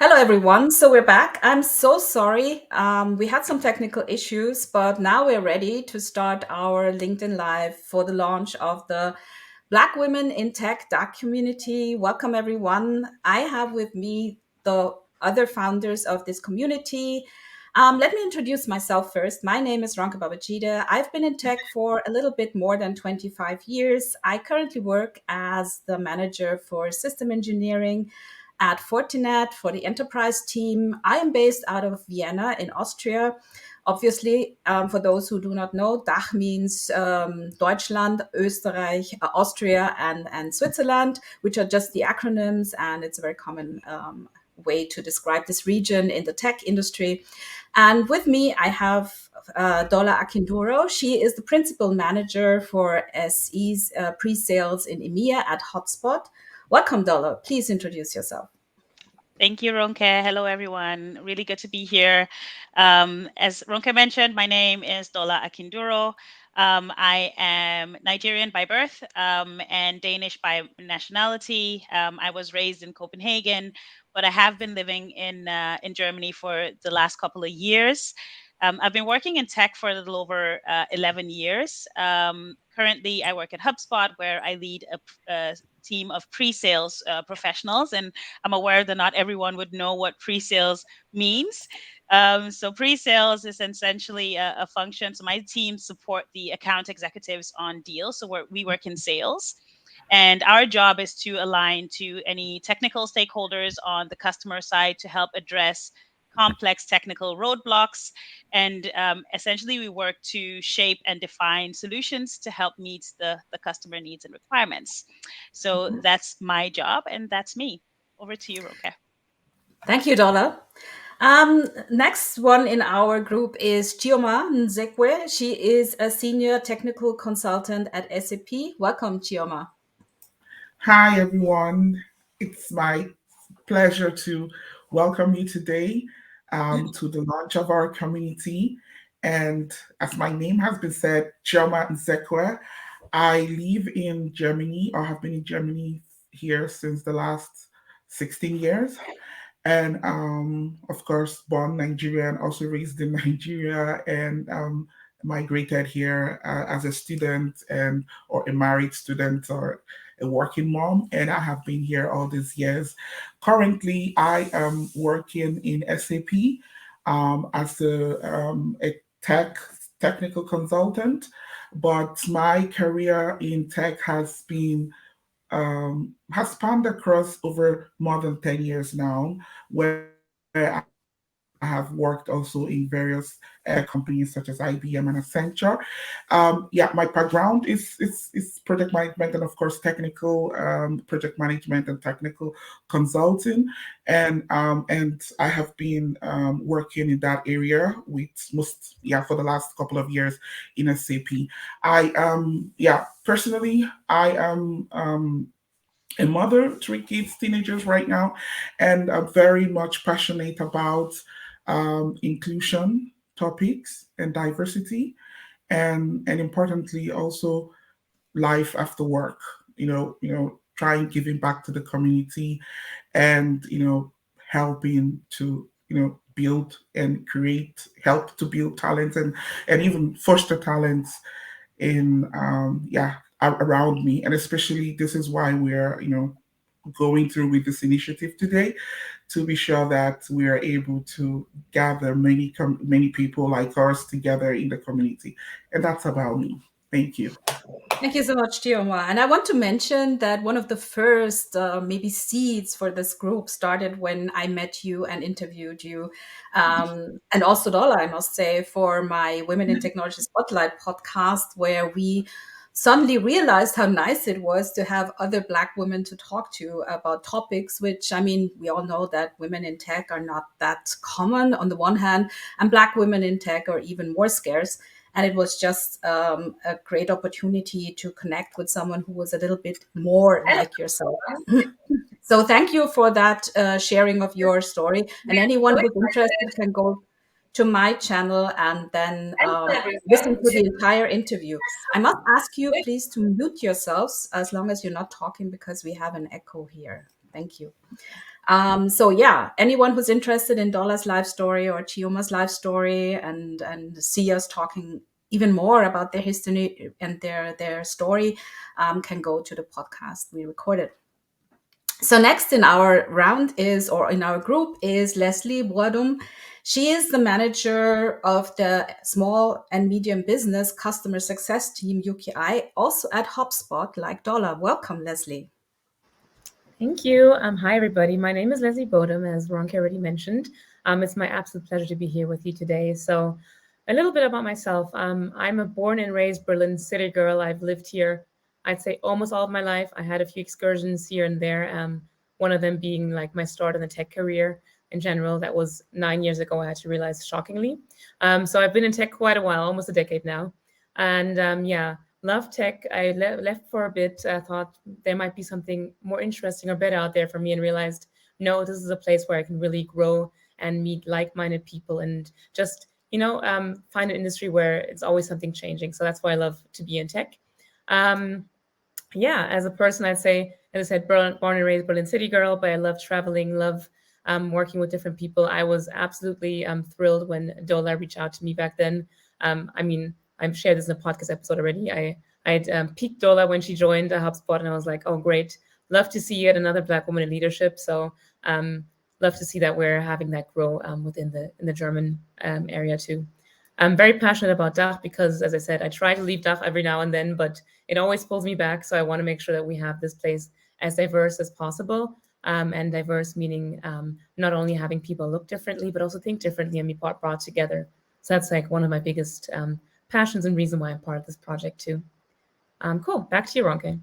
Hello, everyone. So we're back. I'm so sorry. We had some technical issues, but now we're ready to start our LinkedIn Live for the launch of the Black Women in Tech DACH community. Welcome, everyone. I have with me the other founders of this community. Let me introduce myself first. My name is Ronke Babachida. I've been in tech for a little bit more than 25 years. I currently work as the manager for system engineering at Fortinet for the enterprise team. I am based out of Vienna in Austria. Obviously, for those who do not know, DACH means Deutschland, Österreich, Austria, and Switzerland, which are just the acronyms, and it's a very common way to describe this region in the tech industry. And with me, I have Dola Akinduro. She is the principal manager for SE's pre-sales in EMEA at Hotspot. Welcome, Dola. Please introduce yourself. Thank you, Ronke. Hello, everyone. Really good to be here. As Ronke mentioned, my name is Dola Akinduro. I am Nigerian by birth and Danish by nationality. I was raised in Copenhagen, but I have been living in Germany for the last couple of years. I've been working in tech for a little over 11 years. Currently, I work at HubSpot, where I lead a team of pre-sales professionals, and I'm aware that not everyone would know what pre-sales means. So pre-sales is essentially a function. So my team support the account executives on deals. So we work in sales. And our job is to align to any technical stakeholders on the customer side to help address complex technical roadblocks. And essentially, we work to shape and define solutions to help meet the customer needs and requirements. So that's my job, and that's me. Over to you, Roke. Thank you, Dola. Next one in our group is Chioma Nzekwe. She is a senior technical consultant at SAP. Welcome, Chioma. Hi, everyone. It's my pleasure to welcome you today to the launch of our community. And as my name has been said, Chioma Nzekwe, I live in Germany or have been in Germany here since the last 16 years. And of course, born Nigerian, also raised in Nigeria, and migrated here as a student and or a married student or a working mom, and I have been here all these years. Currently, I am working in SAP as a technical consultant, but my career in tech has spanned across over more than 10 years now, where I have worked also in various companies such as IBM and Accenture. Yeah, my background is project management and, of course, technical project management and technical consulting, and I have been working in that area with for the last couple of years in SAP. Personally, I am a mother, three kids, teenagers right now, and I'm very much passionate about inclusion topics and diversity, and importantly also life after work. Trying giving back to the community, and helping to build and create, help to build talent and even foster talents in around me. And especially this is why we're going through with this initiative today, to be sure that we are able to gather many people like us together in the community. And that's about me. Thank you. Thank you so much, Chioma. And I want to mention that one of the first maybe seeds for this group started when I met you and interviewed you. And also Dola, I must say, for my Women in Technology Spotlight podcast, where we suddenly realized how nice it was to have other Black women to talk to about topics, which, I mean, we all know that women in tech are not that common on the one hand, and Black women in tech are even more scarce. And it was just a great opportunity to connect with someone who was a little bit more like yourself. So thank you for that sharing of your story. And anyone who's interested can go to my channel and then listen to the entire interview. I must ask you, please, to mute yourselves as long as you're not talking, because we have an echo here. Thank you. So yeah, anyone who's interested in Dolla's life story or Chioma's life story and see us talking even more about their history and their story, can go to the podcast we recorded. So next in our round is, or in our group, is Leslie Boadum. She is the manager of the small and medium business customer success team UKI, also at HubSpot, like Dollar. Welcome, Leslie. Thank you. Hi, everybody. My name is Leslie Bodum, as Ronke already mentioned. It's my absolute pleasure to be here with you today. So a little bit about myself. I'm a born and raised Berlin city girl. I've lived here, I'd say, almost all of my life. I had a few excursions here and there, one of them being like my start in the tech career in general. That was 9 years ago, I had to realize, shockingly. So I've been in tech quite a while, almost a decade now. And yeah, love tech. I left for a bit. I thought there might be something more interesting or better out there for me, and realized, no, this is a place where I can really grow and meet like-minded people and just, find an industry where it's always something changing. So that's why I love to be in tech. Um, yeah, as a person, I'd say, as I said, born and raised Berlin city girl, but I love traveling, love working with different people. I was absolutely thrilled when Dola reached out to me back then. I mean, I've shared this in a podcast episode already. I had picked Dola when she joined HubSpot, and I was like, oh, great. Love to see yet another Black woman in leadership. So love to see that we're having that grow within the German area too. I'm very passionate about DACH because, as I said, I try to leave DACH every now and then, but it always pulls me back. So I want to make sure that we have this place as diverse as possible. And diverse meaning not only having people look differently, but also think differently and be brought together. So that's like one of my biggest passions and reason why I'm part of this project too. Cool. Back to you, Ronke.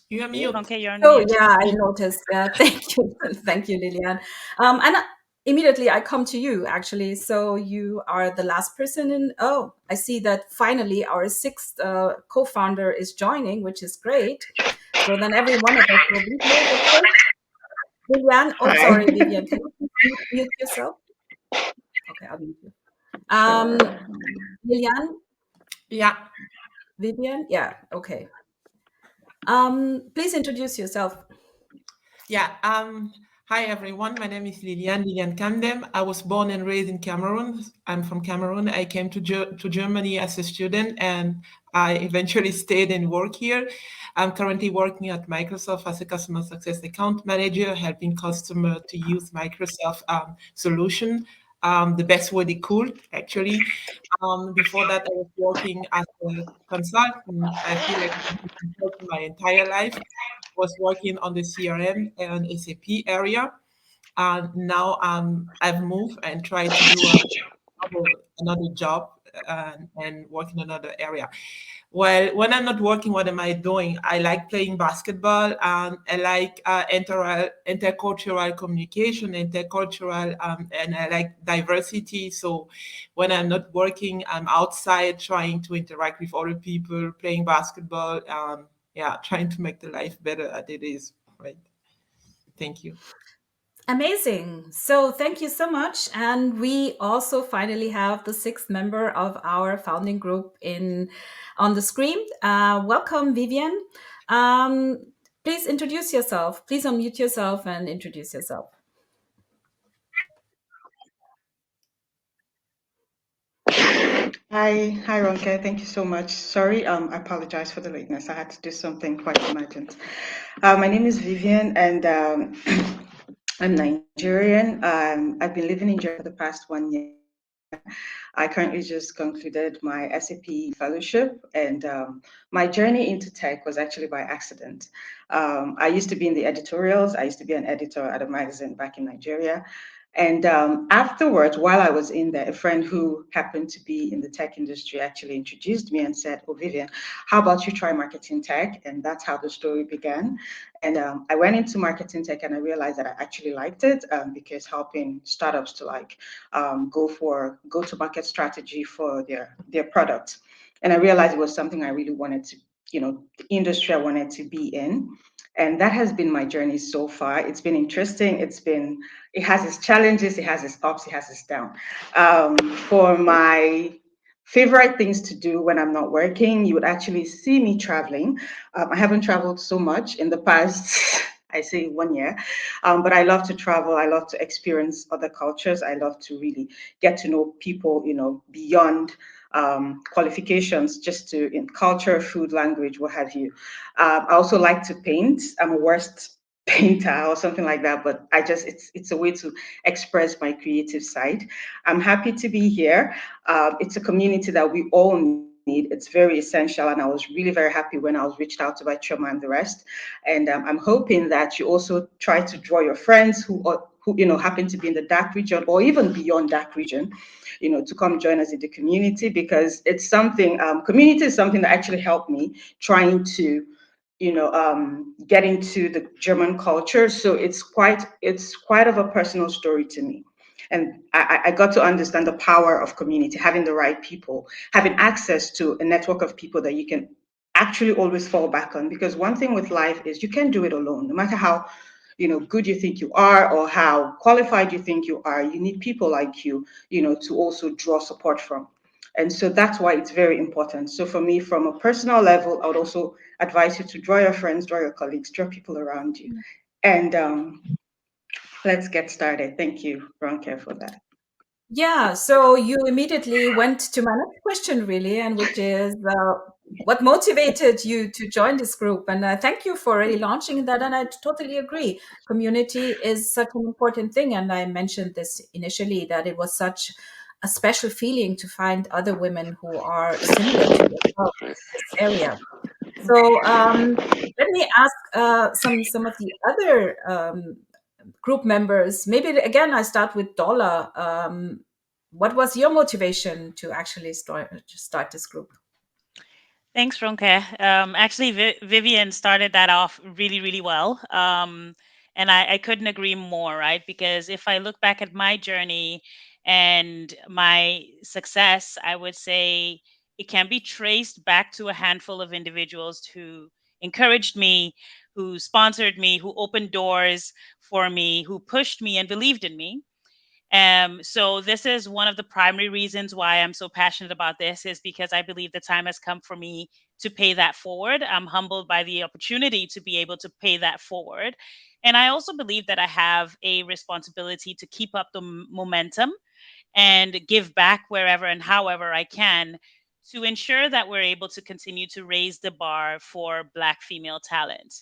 You're mute. Ronke, you're on Oh mute. yeah, I noticed. Thank you, thank you, Lilian. And immediately I come to you actually. So you are the last person in. Oh, I see that finally our sixth co-founder is joining, which is great. So then every one of us will be here. But first, Vivian. Oh, Hi. sorry, Vivian. Can you mute yourself? Okay, I'll mute you. Sure. Lilian, Yeah. Vivian. Yeah. Okay. Please introduce yourself. Yeah. Hi, everyone. My name is Lilian Kandem. I was born and raised in Cameroon. I'm from Cameroon. I came to Germany as a student, and I eventually stayed and worked here. I'm currently working at Microsoft as a customer success account manager, helping customers to use Microsoft solution the best way they could, actually. Before that, I was working as a consultant. I feel like I've been consulting my entire life. Was working on the CRM and SAP area. And now I've moved and tried to do another job and work in another area. Well, when I'm not working, what am I doing? I like playing basketball, and I like intercultural communication, intercultural, and I like diversity. So when I'm not working, I'm outside trying to interact with other people, playing basketball, yeah, trying to make the life better as it is, right? Thank you. Amazing. So thank you so much. And we also finally have the sixth member of our founding group in on the screen. Welcome, Vivian. Um, please introduce yourself. Please unmute yourself and introduce yourself. Hi, Ronke. Thank you so much. Sorry, I apologize for the lateness. I had to do something quite emergent. My name is Vivian, and I'm Nigerian. I've been living in Germany for the past 1 year. I currently just concluded my SAP fellowship, and my journey into tech was actually by accident. I used to be in the editorials. I used to be an editor at a magazine back in Nigeria. And afterwards, while I was in there, a friend who happened to be in the tech industry actually introduced me and said, "Oh, Vivian, how about you try marketing tech?" And that's how the story began. And I went into marketing tech, and I realized that I actually liked it because helping startups to go to market strategy for their products. And I realized it was something I really wanted to, the industry I wanted to be in. And that has been my journey so far. It's been interesting. It has its challenges, it has its ups, it has its downs. For favorite things to do when I'm not working, you would actually see me traveling. I haven't traveled so much in the past, I say 1 year, but I love to travel. I love to experience other cultures. I love to really get to know people, beyond qualifications, just to in culture, food, language, what have you. I also like to paint. I'm a worst painter or something like that, but it's a way to express my creative side. I'm happy to be here. It's a community that we all need. It's very essential, and I was really very happy when I was reached out to by Choma and the rest. And I'm hoping that you also try to draw your friends who happen to be in the DACH region or even beyond DACH region, to come join us in the community, because it's something. Community is something that actually helped me trying to get into the German culture. So it's quite of a personal story to me. And I got to understand the power of community, having the right people, having access to a network of people that you can actually always fall back on. Because one thing with life is you can't do it alone, no matter how good you think you are or how qualified you think you are. You need people like you to also draw support from. And so that's why it's very important. So for me, from a personal level, I would also advise you to draw your friends, draw your colleagues, draw people around you. And let's get started. Thank you, Ronke, for that. Yeah, so you immediately went to my next question, really, and which is what motivated you to join this group? And thank you for already launching that. And I totally agree. Community is such an important thing. And I mentioned this initially that it was such a special feeling to find other women who are similar to yourself in this area. So let me ask some of the other group members. Maybe again, I start with Dola. What was your motivation to actually start this group? Thanks, Ronke. Actually, Vivian started that off really, really well. And I couldn't agree more, right? Because if I look back at my journey and my success, I would say it can be traced back to a handful of individuals who encouraged me, who sponsored me, who opened doors for me, who pushed me and believed in me. So this is one of the primary reasons why I'm so passionate about this, is because I believe the time has come for me to pay that forward. I'm humbled by the opportunity to be able to pay that forward. And I also believe that I have a responsibility to keep up the momentum and give back wherever and however I can to ensure that we're able to continue to raise the bar for Black female talent.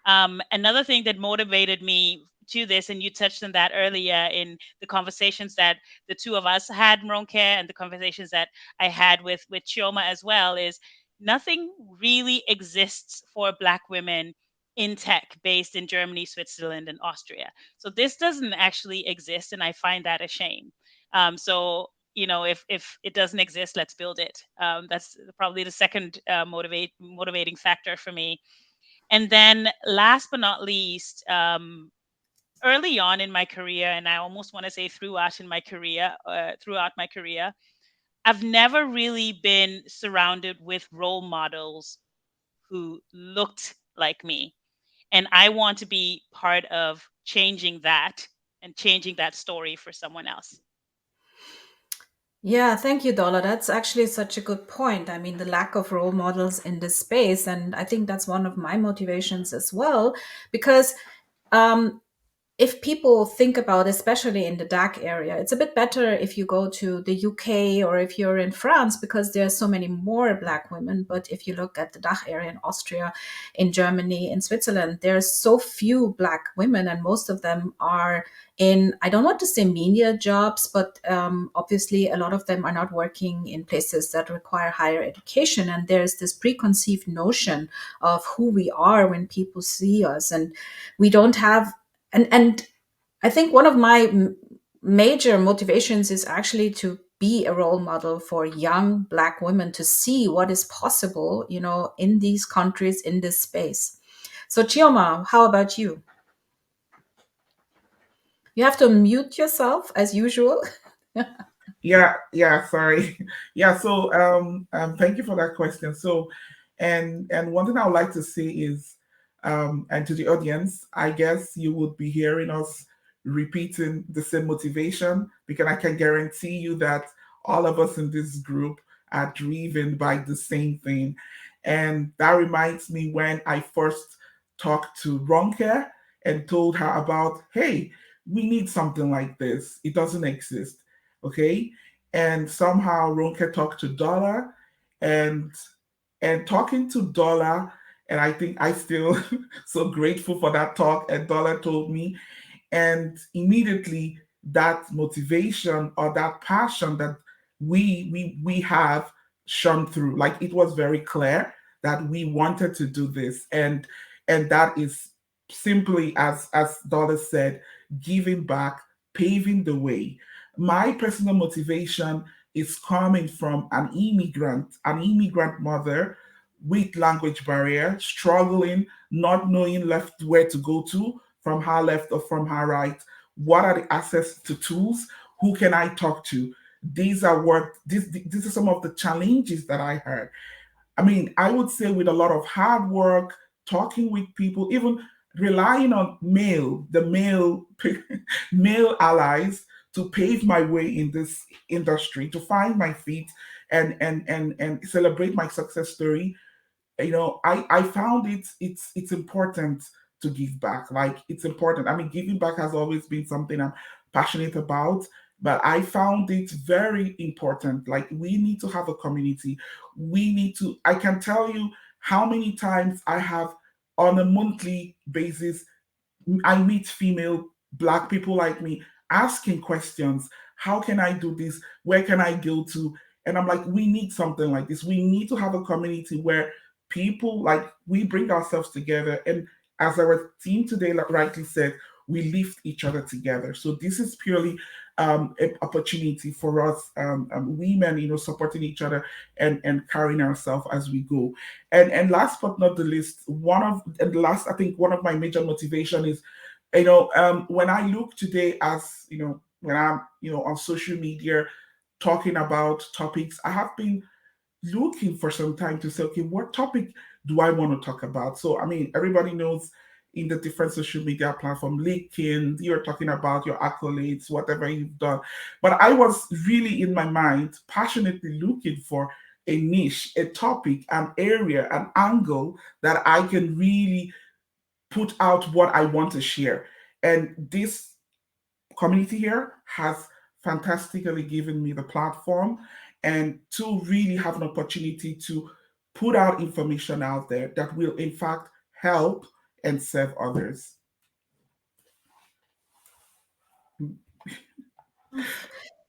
Another thing that motivated me to this, and you touched on that earlier in the conversations that the two of us had, Mronke, and the conversations that I had with Chioma as well, is nothing really exists for Black women in tech based in Germany, Switzerland, and Austria. So this doesn't actually exist, and I find that a shame. So if it doesn't exist, let's build it. That's probably the second motivating factor for me. And then last but not least, early on in my career, and I almost want to say throughout my career, I've never really been surrounded with role models who looked like me. And I want to be part of changing that and changing that story for someone else. Yeah, thank you, Dola. That's actually such a good point. I mean, the lack of role models in this space. And I think that's one of my motivations as well, because um, if people think about, especially in the DACH area, it's a bit better if you go to the UK or if you're in France, because there are so many more Black women. But if you look at the DACH area in Austria, in Germany, in Switzerland, there's so few Black women, and most of them are in, I don't want to say media jobs, but obviously a lot of them are not working in places that require higher education. And there's this preconceived notion of who we are when people see us, and we don't have and I think one of my major motivations is actually to be a role model for young Black women to see what is possible, in these countries, in this space. So Chioma, how about you? You have to mute yourself as usual. Yeah, sorry. Yeah, so thank you for that question. So and one thing I would like to say is and to the audience, I guess you would be hearing us repeating the same motivation, because I can guarantee you that all of us in this group are driven by the same thing. And that reminds me when I first talked to Ronke and told her about, hey, we need something like this. It doesn't exist. Okay. And somehow Ronke talked to Dollar, and talking to Dollar, and I think I still so grateful for that talk. And Dollar told me, and immediately that motivation or that passion that we have shone through. Like it was very clear that we wanted to do this, and that is simply, as Dollar said, giving back, paving the way. My personal motivation is coming from an immigrant mother with language barrier, struggling, not knowing left where to go to, from her left or from her right. What are the access to tools? Who can I talk to? These are what these are some of the challenges that I heard. I mean, I would say with a lot of hard work, talking with people, even relying on the male male allies to pave my way in this industry, to find my feet and celebrate my success story. I found it's important to give back. Like it's important. I mean, giving back has always been something I'm passionate about, but I found it very important. Like we need to have a community. We need to, I can tell you how many times I have on a monthly basis I meet female black people like me asking questions. How can I do this? Where can I go to? And I'm like, we need something like this. We need to have a community where people like we bring ourselves together. And as our team today rightly said, we lift each other together. So this is purely an opportunity for us women, supporting each other and carrying ourselves as we go. And last but not the least, I think one of my major motivation is, when I look today, as when I'm on social media talking about topics, I have been looking for some time to say, okay, what topic do I want to talk about? So, I mean, everybody knows in the different social media platform, LinkedIn, you're talking about your accolades, whatever you've done. But I was really in my mind passionately looking for a niche, a topic, an area, an angle that I can really put out what I want to share. And this community here has fantastically given me the platform and to really have an opportunity to put out information out there that will in fact help and serve others.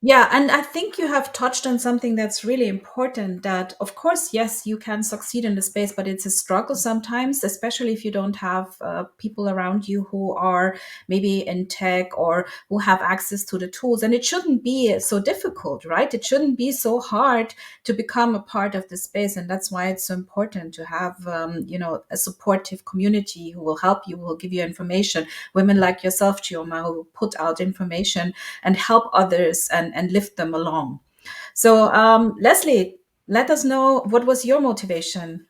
Yeah, and I think you have touched on something that's really important, that of course, yes, you can succeed in the space, but it's a struggle sometimes, especially if you don't have people around you who are maybe in tech or who have access to the tools. And it shouldn't be so difficult, right? It shouldn't be so hard to become a part of the space. And that's why it's so important to have, a supportive community who will help you, who will give you information. Women like yourself, Chioma, who will put out information and help others and lift them along. So, Leslie, let us know, what was your motivation?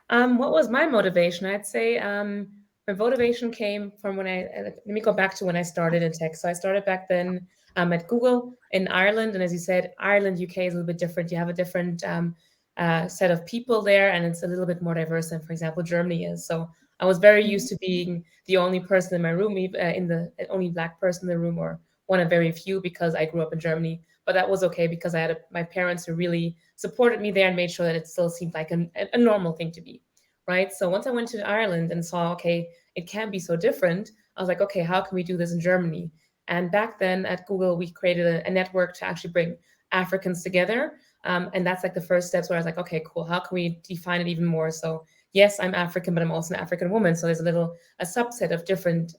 What was my motivation? I'd say my motivation came from when let me go back to when I started in tech. So I started back then at Google in Ireland. And as you said, Ireland, UK is a little bit different. You have a different set of people there, and it's a little bit more diverse than, for example, Germany is. So I was very used to being the only person in my room, in the only black person in the room, or one of very few, because I grew up in Germany. But that was okay because I had my parents who really supported me there and made sure that it still seemed like a normal thing to be, right? So once I went to Ireland and saw, okay, it can be so different, I was like, okay, how can we do this in Germany? And back then at Google, we created a network to actually bring Africans together. And that's like the first steps where I was like, okay, cool. How can we define it even more? So yes, I'm African, but I'm also an African woman. So there's a subset of different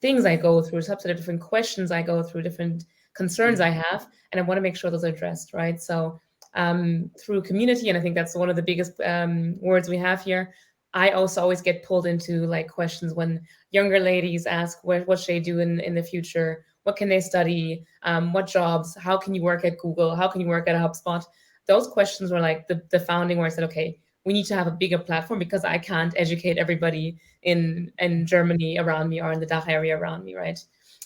things I go through, a subset of different questions I go through, different concerns I have, and I want to make sure those are addressed, right? So through community, and I think that's one of the biggest words we have here. I also always get pulled into like questions when younger ladies ask what should they do in the future, what can they study, what jobs, how can you work at Google, how can you work at a HubSpot. Those questions were like the founding where I said, okay, we need to have a bigger platform because I can't educate everybody in Germany around me or in the DACH area around me, right?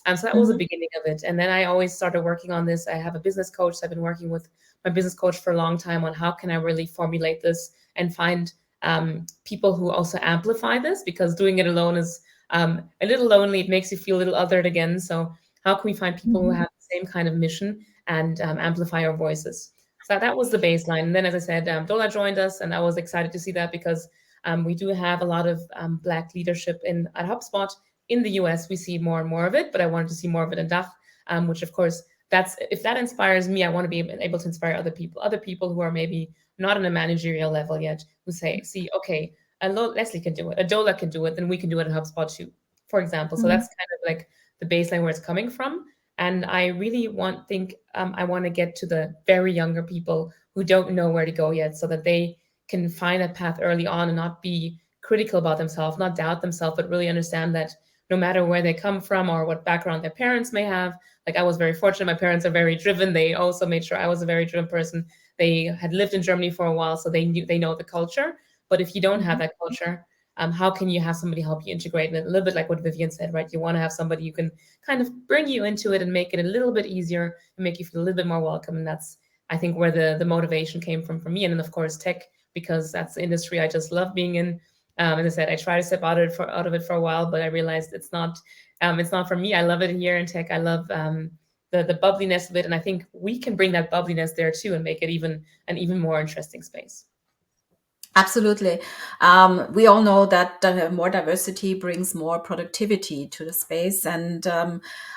So that was the beginning of it. And then I always started working on this. I have a business coach. So I've been working with my business coach for a long time on how can I really formulate this and find people who also amplify this, because doing it alone is a little lonely. It makes you feel a little othered again. So how can we find people who have the same kind of mission and amplify our voices? So that was the baseline. And then, as I said, Dola joined us, and I was excited to see that because we do have a lot of Black leadership at HubSpot. In the US, we see more and more of it, but I wanted to see more of it in DACH, which of course, if that inspires me, I want to be able to inspire other people who are maybe not on a managerial level yet, who see, okay, Leslie can do it, Adola can do it, then we can do it in HubSpot too, for example. So that's kind of like the baseline where it's coming from. And I really I want to get to the very younger people who don't know where to go yet, so that they can find a path early on and not be critical about themselves, not doubt themselves, but really understand that no matter where they come from or what background their parents may have. Like, I was very fortunate. My parents are very driven. They also made sure I was a very driven person. They had lived in Germany for a while, so they know the culture. But if you don't have that culture, how can you have somebody help you integrate it? A little bit like what Vivian said, right? You want to have somebody who can kind of bring you into it and make it a little bit easier and make you feel a little bit more welcome. And that's, I think, where the motivation came from for me. And then, of course, tech, because that's the industry I just love being in. As I said, I tried to step out of it for a while, but I realized it's not for me. I love it here in tech. I love the bubbliness of it, and I think we can bring that bubbliness there too and make it an even more interesting space. Absolutely. We all know that more diversity brings more productivity to the space. And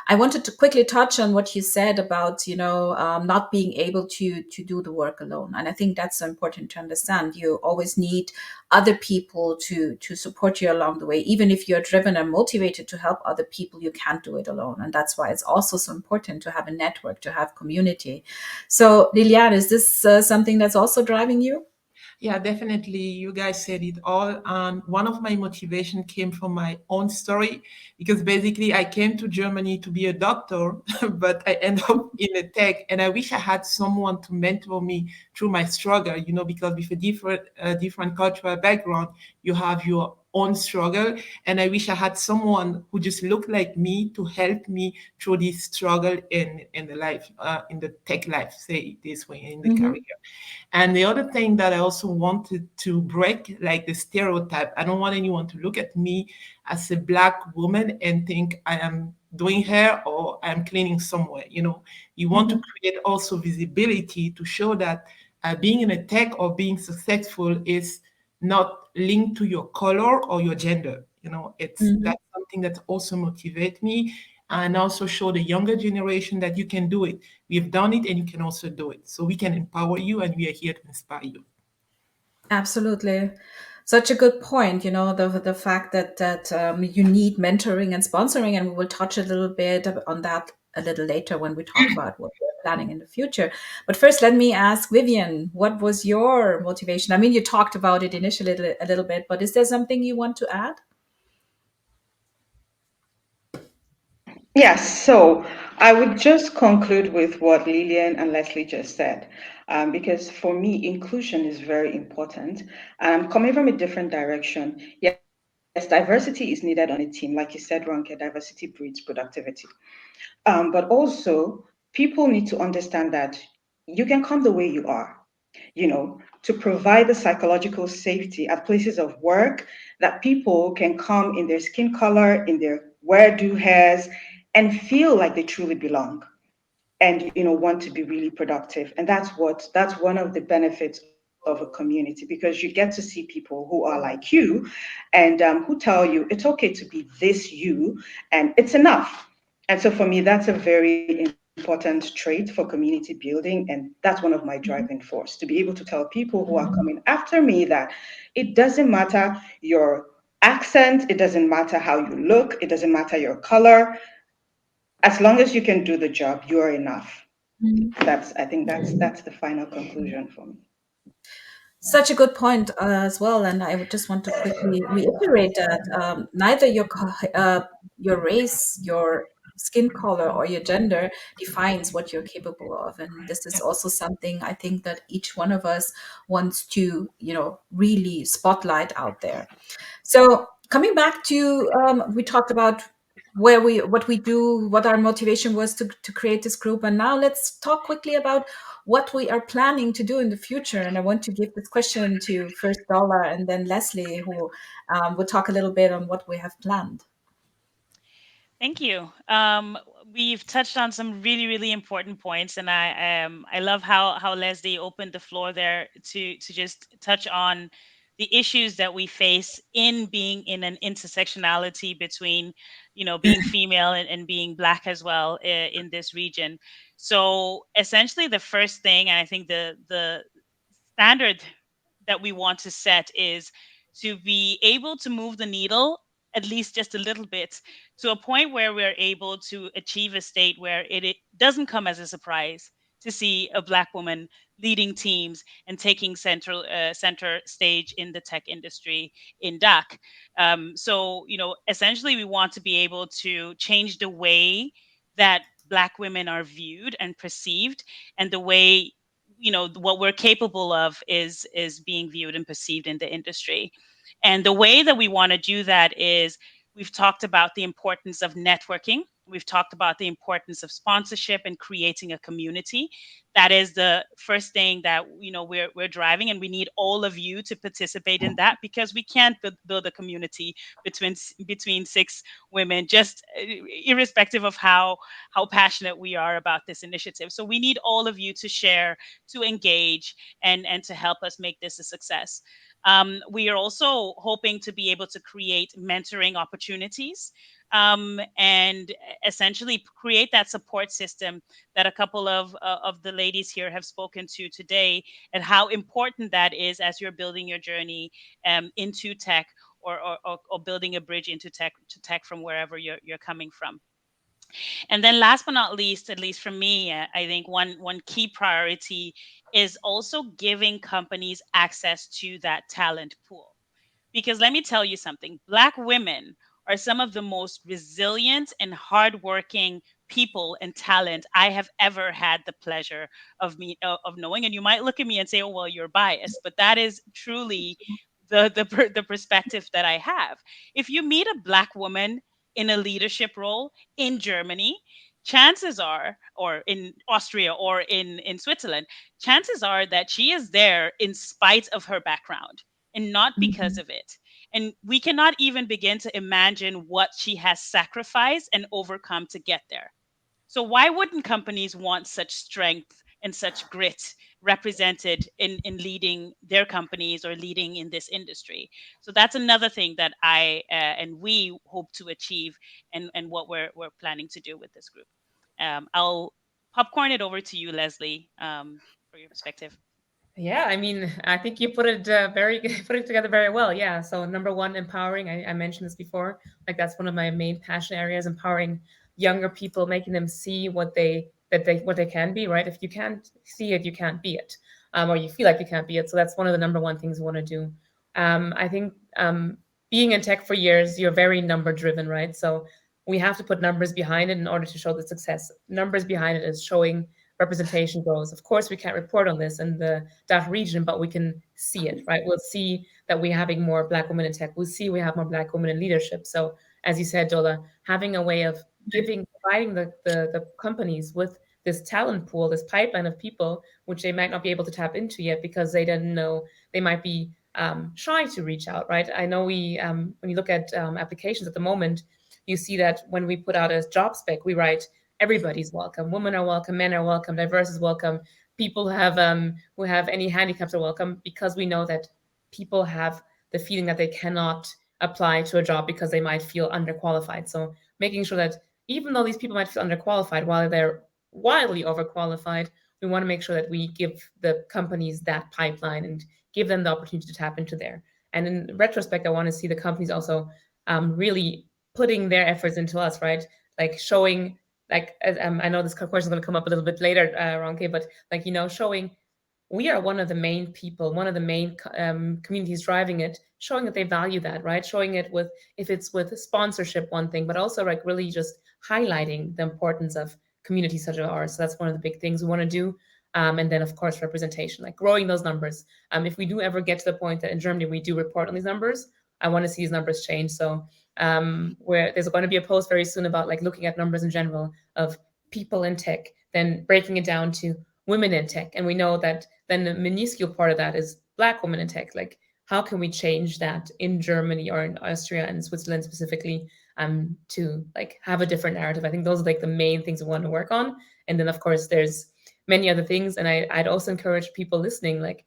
I wanted to quickly touch on what you said about, not being able to do the work alone. And I think that's so important to understand. You always need other people to support you along the way. Even if you're driven and motivated to help other people, you can't do it alone. And that's why it's also so important to have a network, to have community. So Liliane, is this something that's also driving you? Yeah, definitely. You guys said it all. And one of my motivation came from my own story, because basically I came to Germany to be a doctor, but I end up in a tech. And I wish I had someone to mentor me through my struggle, because with a different cultural background, you have your own struggle. And I wish I had someone who just looked like me to help me through this struggle in the life, in the tech life, say it this way, in the career. And the other thing that I also wanted to break, like the stereotype, I don't want anyone to look at me as a Black woman and think I am doing hair or I'm cleaning somewhere. You want to create also visibility to show that being in a tech or being successful is not linked to your color or your gender. That's something that also motivates me, and also show the younger generation that you can do it. We've done it and you can also do it. So we can empower you, and we are here to inspire you. Absolutely. Such a good point, the fact that you need mentoring and sponsoring, and we will touch a little bit on that a little later when we talk about what we're planning in the future. But first, let me ask Vivian, what was your motivation? I mean, you talked about it initially a little bit, but is there something you want to add? Yes, so I would just conclude with what Lillian and Leslie just said, because for me, inclusion is very important. Coming from a different direction, yes, diversity is needed on a team. Like you said, Ronke, diversity breeds productivity. But also, people need to understand that you can come the way you are, to provide the psychological safety at places of work, that people can come in their skin color, in their where do hairs, and feel like they truly belong, and want to be really productive. And that's one of the benefits of a community, because you get to see people who are like you, and who tell you it's okay to be this you, and it's enough. And so for me, that's a very important trait for community building, and that's one of my driving force, to be able to tell people who are coming after me that it doesn't matter your accent, it doesn't matter how you look, it doesn't matter your color, as long as you can do the job, you are enough. I think that's the final conclusion for me. Such a good point as well, and I would just want to quickly reiterate that neither your race, your skin color, or your gender defines what you're capable of, and this is also something I think that each one of us wants to, really spotlight out there. So coming back to, we talked about what we do, what our motivation was to create this group. And now let's talk quickly about what we are planning to do in the future. And I want to give this question to first Dollar and then Leslie, who will talk a little bit on what we have planned. Thank you. We've touched on some really, really important points, and I love how Leslie opened the floor there to just touch on the issues that we face in being in an intersectionality between, being female and being Black as well in this region. So essentially, the first thing, and I think the standard that we want to set is to be able to move the needle at least just a little bit to a point where we're able to achieve a state where it doesn't come as a surprise to see a Black woman leading teams and taking center stage in the tech industry in DACH. So, essentially, we want to be able to change the way that Black women are viewed and perceived, and the way what we're capable of is being viewed and perceived in the industry. And the way that we want to do that is, we've talked about the importance of networking. We've talked about the importance of sponsorship and creating a community. That is the first thing that we're driving, and we need all of you to participate in that, because we can't build a community between six women, just irrespective of how passionate we are about this initiative. So we need all of you to share, to engage, and to help us make this a success. We are also hoping to be able to create mentoring opportunities, and essentially create that support system that a couple of the ladies here have spoken to today, and how important that is as you're building your journey into tech, or building a bridge into tech from wherever you're coming from. And then last but not least, at least for me, I think one key priority is also giving companies access to that talent pool. Because let me tell you something, Black women are some of the most resilient and hardworking people and talent I have ever had the pleasure of knowing. And you might look at me and say, "Oh, well, you're biased," but that is truly the perspective that I have. If you meet a Black woman in a leadership role in Germany, chances are, or in Austria, or in Switzerland, chances are that she is there in spite of her background and not because of it. And we cannot even begin to imagine what she has sacrificed and overcome to get there. So why wouldn't companies want such strength and such grit represented in leading their companies or leading in this industry? So that's another thing that I and we hope to achieve, and what we're planning to do with this group. I'll popcorn it over to you, Leslie, for your perspective. Yeah, I mean, I think you put it put it together very well. Yeah. So number one, empowering. I mentioned this before. Like that's one of my main passion areas: empowering younger people, making them see what they can be. Right. If you can't see it, you can't be it, or you feel like you can't be it. So that's one of the number one things we want to do. I think being in tech for years, you're very number driven, right? So we have to put numbers behind it in order to show the success. Numbers behind it is showing representation grows. Of course, we can't report on this in the DACH region, but we can see it, right? We'll see that we're having more Black women in tech. We'll see we have more Black women in leadership. So, as you said, Dola, having a way of providing the companies with this talent pool, this pipeline of people, which they might not be able to tap into yet because they didn't know, they might be shy to reach out, right? I know when you look at applications at the moment, you see that when we put out a job spec, we write everybody's welcome. Women are welcome, men are welcome, diverse is welcome. People who have any handicaps are welcome, because we know that people have the feeling that they cannot apply to a job because they might feel underqualified. So making sure that even though these people might feel underqualified, while they're wildly overqualified, we want to make sure that we give the companies that pipeline and give them the opportunity to tap into there. And in retrospect, I want to see the companies also really putting their efforts into us, right? Like showing, like I know this question is going to come up a little bit later, Ronke, but like, showing we are one of the main people, one of the main communities driving it, showing that they value that, right? Showing it with, if it's with sponsorship, one thing, but also like really just highlighting the importance of communities such as ours. So that's one of the big things we want to do. And then, of course, representation, like growing those numbers. If we do ever get to the point that in Germany we do report on these numbers, I want to see these numbers change. So where there's going to be a post very soon about like looking at numbers in general of people in tech, then breaking it down to women in tech. And we know that then the minuscule part of that is Black women in tech. Like, how can we change that in Germany or in Austria and Switzerland specifically, to like have a different narrative? I think those are like the main things we want to work on. And then of course there's many other things. And I'd also encourage people listening, like,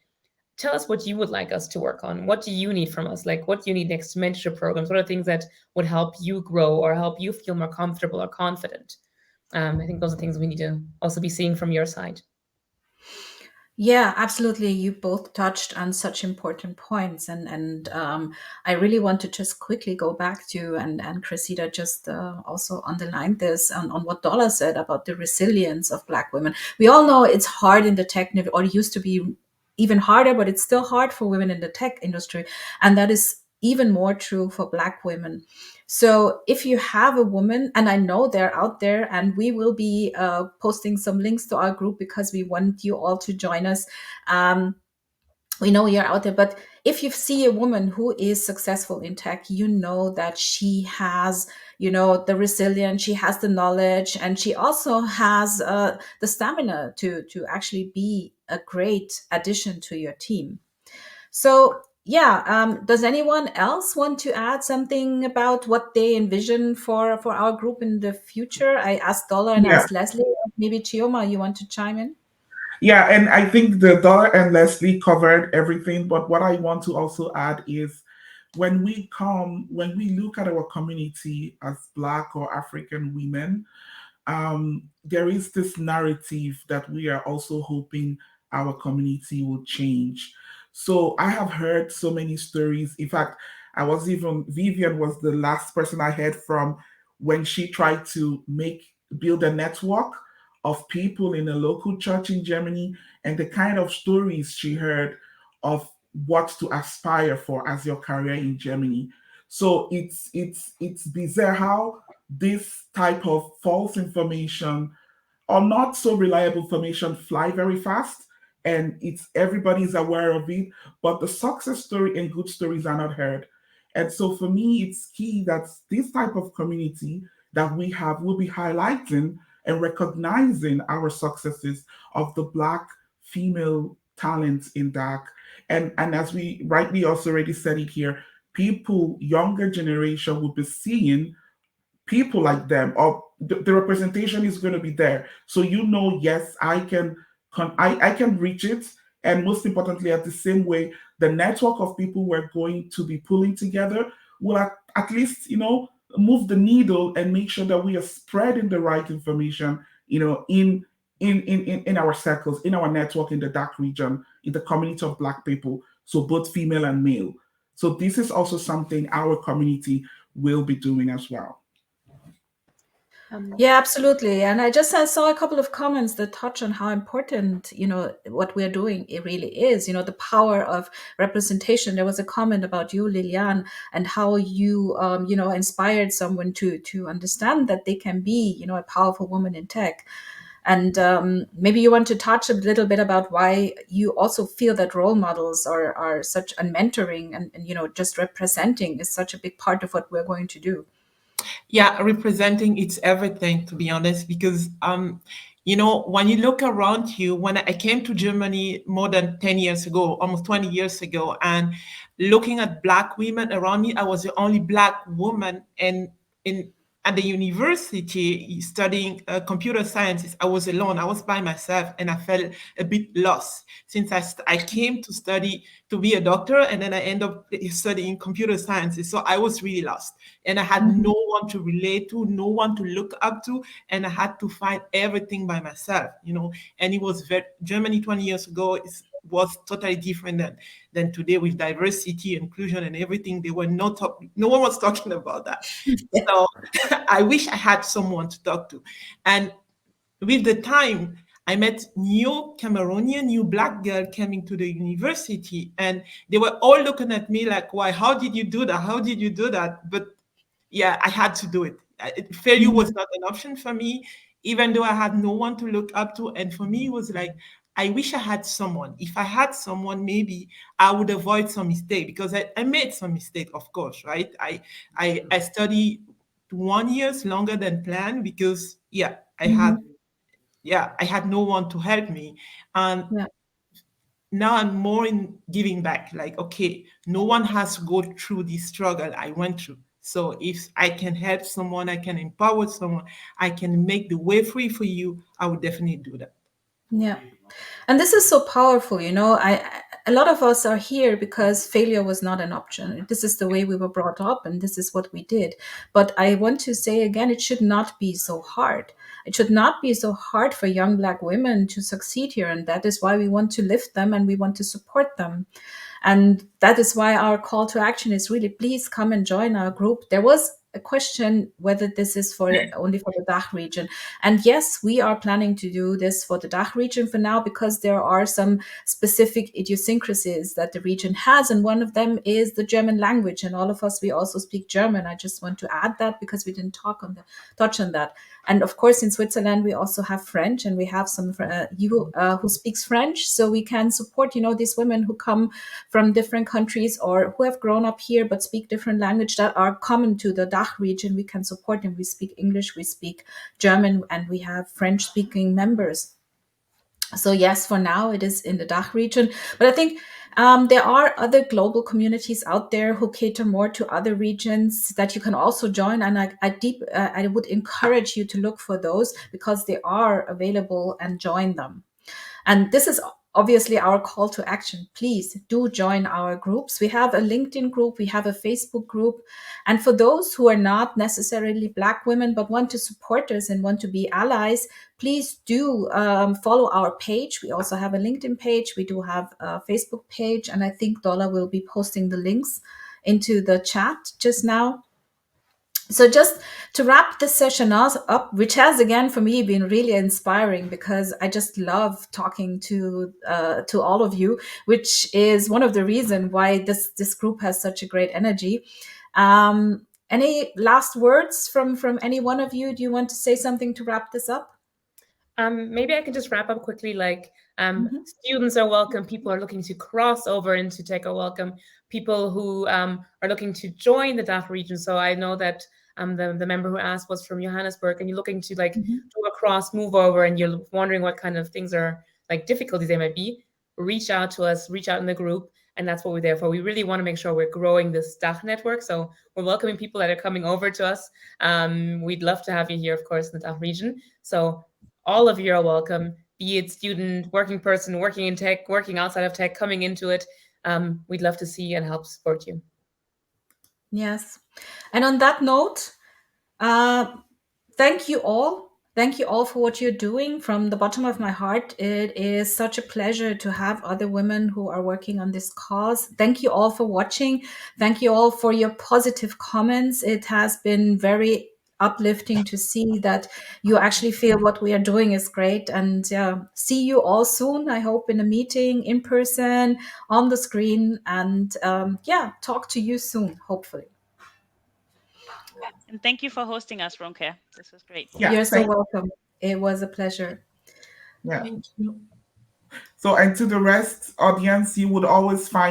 tell us what you would like us to work on. What do you need from us? Like, what do you need next? Mentorship programs? What are things that would help you grow or help you feel more comfortable or confident? I think those are things we need to also be seeing from your side. Yeah, absolutely. You both touched on such important points, and I really want to just quickly go back to and Cressida just also underlined this on what Dollar said about the resilience of Black women. We all know it's hard in the tech, or it used to be even harder, but it's still hard for women in the tech industry, and that is even more true for Black women. So if you have a woman, and I know they're out there, and we will be posting some links to our group because we want you all to join us. We know you're out there, but if you see a woman who is successful in tech, you know that she has, the resilience, she has the knowledge, and she also has the stamina to actually be a great addition to your team. So, yeah, does anyone else want to add something about what they envision for our group in the future? I asked Dollar and Yeah. asked Leslie. Maybe Chioma, you want to chime in? Yeah, and I think the Dollar and Leslie covered everything. But what I want to also add is when we look at our community as Black or African women, there is this narrative that we are also hoping our community will change. So I have heard so many stories. In fact, Vivian was the last person I heard from when she tried to build a network of people in a local church in Germany, and the kind of stories she heard of what to aspire for as your career in Germany. So it's bizarre how this type of false information or not so reliable information fly very fast, and it's everybody's aware of it, but the success story and good stories are not heard. And so for me, it's key that this type of community that we have will be highlighting and recognizing our successes of the Black female talents in DAC. And as we rightly also already said it here, people, younger generation will be seeing people like them, or the representation is going to be there. So yes, I can reach it. And most importantly, at the same way, the network of people we're going to be pulling together will at least move the needle and make sure that we are spreading the right information, in our circles, in our network, in the dark region, in the community of Black people, so both female and male. So this is also something our community will be doing as well. Yeah, absolutely. And I saw a couple of comments that touch on how important, what we're doing it really is, the power of representation. There was a comment about you, Liliane, and how you, inspired someone to understand that they can be, a powerful woman in tech. And maybe you want to touch a little bit about why you also feel that role models are such, and mentoring and just representing is such a big part of what we're going to do. Yeah, representing it's everything, to be honest, because when you look around you, when I came to Germany more than 10 years ago, almost 20 years ago, and looking at Black women around me, I was the only Black woman in at the university studying computer sciences. I was alone. I was by myself, and I felt a bit lost since I came to study to be a doctor, and then I end up studying computer sciences. So I was really lost, and I had no one to relate to, no one to look up to, and I had to find everything by myself. And it was Germany 20 years ago was totally different than today, with diversity, inclusion, and everything. They were no one was talking about that. So I wish I had someone to talk to. And with the time, I met new Cameroonian, new Black girl coming to the university, and they were all looking at me like, why, how did you do that? How did you do that? But yeah, I had to do it. Failure was not an option for me, even though I had no one to look up to. And for me, it was like, I wish I had someone. If I had someone, maybe I would avoid some mistake, because I made some mistake, of course, right? I studied 1 years longer than planned, because Mhm. I had no one to help me. And Yeah. now I'm more in giving back. Like, okay, no one has to go through this struggle I went through. So if I can help someone, I can empower someone, I can make the way free for you, I would definitely do that. Yeah. And this is so powerful, a lot of us are here because failure was not an option. This is the way we were brought up and this is what we did. But I want to say again, it should not be so hard. It should not be so hard for young Black women to succeed here. And that is why we want to lift them and we want to support them. And that is why our call to action is really, please come and join our group. There was a question whether this is for only for the DACH region. And yes, we are planning to do this for the DACH region for now, because there are some specific idiosyncrasies that the region has. And one of them is the German language. And all of us, we also speak German. I just want to add that because we didn't touch on that. And of course, in Switzerland, we also have French, and we have some you who speaks French, so we can support, these women who come from different countries or who have grown up here but speak different language that are common to the DACH region. We can support them. We speak English, we speak German, and we have French speaking members. So yes, for now it is in the DACH region, but I think there are other global communities out there who cater more to other regions that you can also join. And I would encourage you to look for those because they are available and join them. And this is obviously our call to action. Please do join our groups. We have a LinkedIn group, we have a Facebook group. And for those who are not necessarily Black women, but want to support us and want to be allies, please do follow our page. We also have a LinkedIn page. We do have a Facebook page. And I think Dola will be posting the links into the chat just now. So just to wrap this session up, which has again for me been really inspiring because I just love talking to all of you, which is one of the reasons why this group has such a great energy. Any last words from any one of you? Do you want to say something to wrap this up? Maybe I can just wrap up quickly. Like, Mhm. students are welcome. People are looking to cross over into tech are welcome. People who are looking to join the DACH region. So I know that the member who asked was from Johannesburg, and you're looking to like Mhm. do a cross move over, and you're wondering what kind of things are like difficulties they might be. Reach out to us. Reach out in the group. And that's what we're there for. We really want to make sure we're growing this DACH network. So we're welcoming people that are coming over to us. We'd love to have you here, of course, in the DACH region. So all of you are welcome, be it student, working person, working in tech, working outside of tech, coming into it. We'd love to see you and help support you. Yes. And on that note, uh, thank you all. Thank you all for what you're doing from the bottom of my heart. It is such a pleasure to have other women who are working on this cause. Thank you all for watching. Thank you all for your positive comments. It has been very uplifting to see that you actually feel what we are doing is great. And yeah, see you all soon. I hope in a meeting, in person, on the screen. And yeah, talk to you soon, hopefully. And thank you for hosting us, Ronke. This was great. Yeah, You're so welcome. It was a pleasure. yeah. Thank you. So, and to the rest audience, you would always find